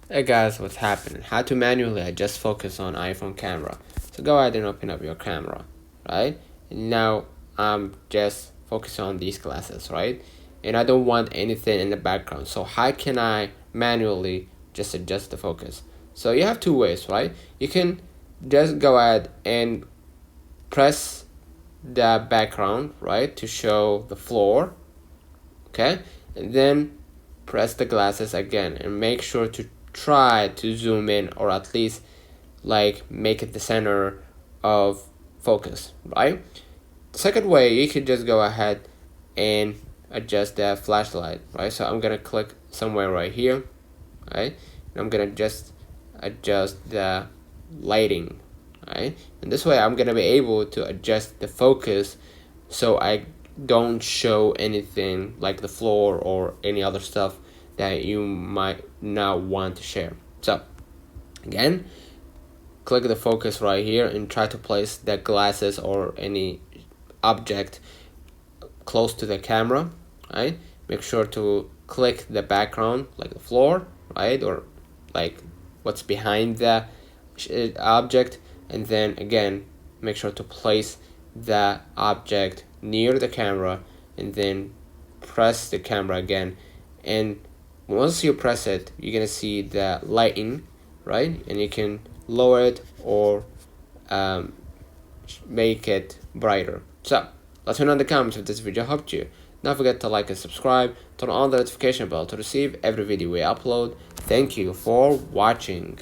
Hey guys, what's happening? How to manually adjust focus on iPhone camera. So go ahead and open up your camera, right? And now I'm just focusing on these glasses, right? And I don't want anything in the background. So how can I manually just adjust the focus? So you have two ways, right? You can just go ahead and press the background, right, to show the floor, okay? And then press the glasses again and make sure to try to zoom in, or at least like make it the center of focus, right? The second way, you could just go ahead and adjust the flashlight, right? So I'm gonna click somewhere right here, right? And I'm gonna just adjust the lighting, right? And this way I'm gonna be able to adjust the focus so I don't show anything like the floor or any other stuff that you might not want to share. So again, click the focus right here and try to place the glasses or any object close to the camera, right? Make sure to click the background like the floor, right, or like what's behind the object, and then again make sure to place the object near the camera and then press the camera again. And once you press it, you're gonna see the lighting, right? And you can lower it or make it brighter. So let me know in the comments if this video helped you. Don't forget to like and subscribe, turn on the notification bell to receive every video we upload. Thank you for watching.